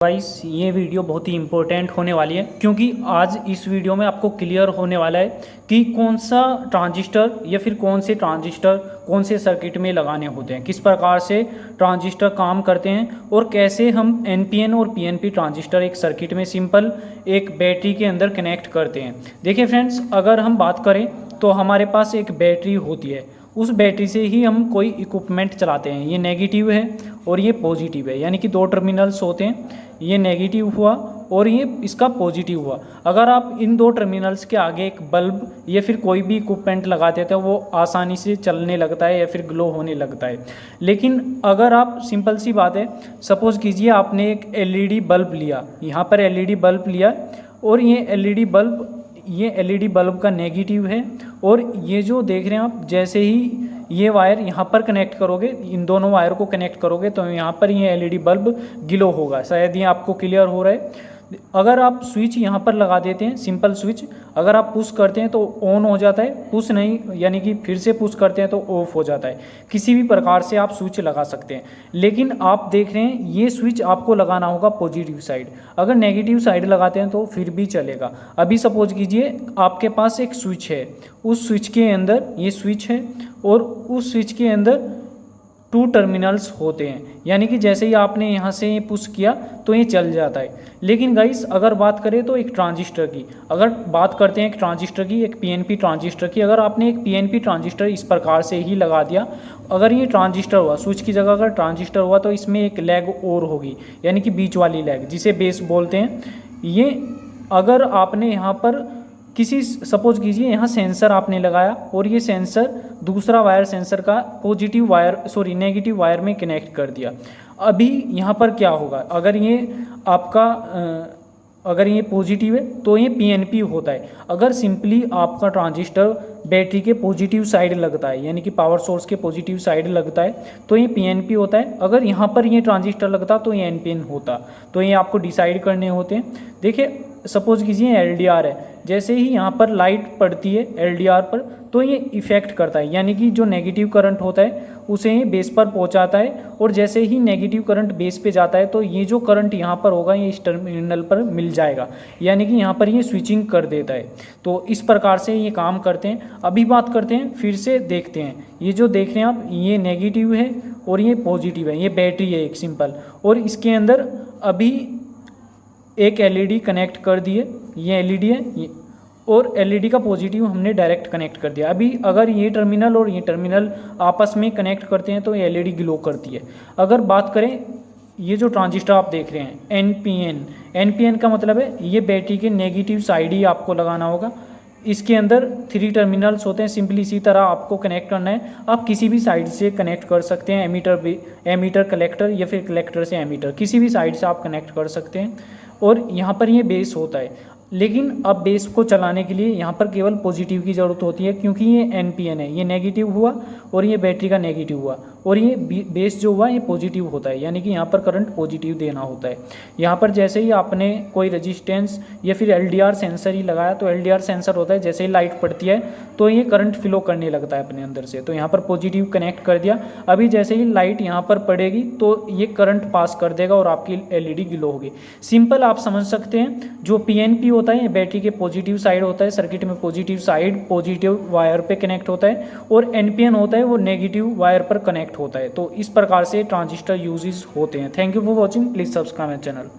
Guys ये video बहुत ही important होने वाली है क्योंकि आज इस वीडियो में आपको क्लियर होने वाला है कि कौन सा ट्रांजिस्टर या फिर कौन से ट्रांजिस्टर कौन से सर्किट में लगाने होते हैं, किस प्रकार से ट्रांजिस्टर काम करते हैं और कैसे हम एनपीएन और पीएनपी ट्रांजिस्टर एक सर्किट में सिंपल एक बैटरी के अंदर कनेक्ट करते हैं। देखिए फ्रेंड्स, अगर हम बात करें तो हमारे पास एक बैटरी होती है, उस बैटरी से ही हम कोई इक्विपमेंट चलाते हैं। ये नेगेटिव है और ये पॉजिटिव है, यानी कि दो टर्मिनल्स होते हैं, ये नेगेटिव हुआ और ये इसका पॉजिटिव हुआ। अगर आप इन दो टर्मिनल्स के आगे एक बल्ब या फिर कोई भी इक्विपमेंट लगाते हैं तो वो आसानी से चलने लगता है या फिर ग्लो होने लगता है। लेकिन अगर आप, सिंपल सी बात है, सपोज कीजिए आपने एक एलईडी बल्ब लिया, यहाँ पर एलईडी बल्ब लिया और ये एलईडी बल्ब का नेगेटिव है और ये जो देख रहे हैं आप, जैसे ही ये वायर यहाँ पर कनेक्ट करोगे, इन दोनों वायर को कनेक्ट करोगे तो यहाँ पर ये एलईडी बल्ब ग्लो होगा। शायद ये आपको क्लियर हो रहा है। अगर आप स्विच यहाँ पर लगा देते हैं, सिंपल स्विच, अगर आप पुश करते हैं तो ऑन हो जाता है, पुश नहीं यानी कि फिर से पुश करते हैं तो ऑफ हो जाता है। किसी भी प्रकार से आप स्विच लगा सकते हैं, लेकिन आप देख रहे हैं ये स्विच आपको लगाना होगा पॉजिटिव साइड। अगर नेगेटिव साइड लगाते हैं तो फिर भी चलेगा। अभी सपोज कीजिए आपके पास एक स्विच है, उस स्विच के अंदर ये स्विच है और उस स्विच के अंदर टू टर्मिनल्स होते हैं, यानी कि जैसे ही आपने यहाँ से ये पुश किया तो ये चल जाता है। लेकिन गाइस अगर बात करें तो एक ट्रांजिस्टर की, अगर बात करते हैं एक ट्रांजिस्टर की, एक पीएनपी ट्रांजिस्टर की, अगर आपने एक पीएनपी ट्रांजिस्टर इस प्रकार से ही लगा दिया, अगर ये ट्रांजिस्टर हुआ, स्विच की जगह अगर ट्रांजिस्टर हुआ तो इसमें एक लैग और होगी, यानी कि बीच वाली लैग जिसे बेस बोलते हैं। ये अगर आपने यहाँ पर किसी, सपोज कीजिए यहाँ सेंसर आपने लगाया और ये सेंसर दूसरा वायर सेंसर का नेगेटिव वायर में कनेक्ट कर दिया। अभी यहाँ पर क्या होगा, अगर ये आपका अगर ये पॉजिटिव है तो ये पीएनपी होता है। अगर सिंपली आपका ट्रांजिस्टर बैटरी के पॉजिटिव साइड लगता है, यानी कि पावर सोर्स के पॉजिटिव साइड लगता है, तो ये पीएनपी होता है। अगर यहाँ पर ये ट्रांजिस्टर लगता तो ये एनपीएन होता। तो ये आपको डिसाइड करने होते हैं। देखिए सपोज कीजिए एलडीआर है, जैसे ही यहाँ पर लाइट पड़ती है एलडीआर पर तो ये इफ़ेक्ट करता है, यानी कि जो नेगेटिव करंट होता है उसे ये बेस पर पहुँचाता है और जैसे ही नेगेटिव करंट बेस पे जाता है तो ये जो करंट यहाँ पर होगा ये इस टर्मिनल पर मिल जाएगा, यानी कि यहाँ पर ये स्विचिंग कर देता है। तो इस प्रकार से ये काम करते हैं। अभी बात करते हैं, फिर से देखते हैं, ये जो देख रहे हैं आप, ये नेगेटिव है और ये पॉजिटिव है, ये बैटरी है एक सिंपल, और इसके अंदर अभी एक एलईडी कनेक्ट कर दिए, ये एलईडी है ये, और एलईडी का पॉजिटिव हमने डायरेक्ट कनेक्ट कर दिया। अभी अगर ये टर्मिनल और ये टर्मिनल आपस में कनेक्ट करते हैं तो ये एलईडी ग्लो करती है। अगर बात करें, ये जो ट्रांजिस्टर आप देख रहे हैं एनपीएन का मतलब है ये बैटरी के नेगेटिव साइड ही आपको लगाना होगा। इसके अंदर 3 टर्मिनल्स होते हैं, सिंपली इसी तरह आपको कनेक्ट करना है। आप किसी भी साइड से कनेक्ट कर सकते हैं, एमीटर कलेक्टर या फिर कलेक्टर से एमीटर, किसी भी साइड से आप कनेक्ट कर सकते हैं। और यहाँ पर ये बेस होता है, लेकिन अब बेस को चलाने के लिए यहाँ पर केवल पॉजिटिव की ज़रूरत होती है, क्योंकि ये एनपीएन है, ये नेगेटिव हुआ और ये बैटरी का नेगेटिव हुआ और ये बेस जो हुआ ये पॉजिटिव होता है, यानी कि यहाँ पर करंट पॉजिटिव देना होता है। यहाँ पर जैसे ही आपने कोई रेजिस्टेंस या फिर एलडीआर सेंसर ही लगाया, तो एलडीआर सेंसर होता है, जैसे ही लाइट पड़ती है तो ये करंट फ्लो करने लगता है अपने अंदर से, तो यहाँ पर पॉजिटिव कनेक्ट कर दिया। अभी जैसे ही लाइट यहाँ पर पड़ेगी तो ये करंट पास कर देगा और आपकी एलईडी ग्लो होगी। सिंपल आप समझ सकते हैं। जो पीएनपी होता है ये बैटरी के पॉजिटिव साइड होता है, सर्किट में पॉजिटिव साइड पॉजिटिव वायर पे कनेक्ट होता है, और एनपीएन होता है वो नेगेटिव वायर पर कनेक्ट होता है। तो इस प्रकार से ट्रांजिस्टर यूजेस होते हैं। Thank you for watching, please subscribe my channel.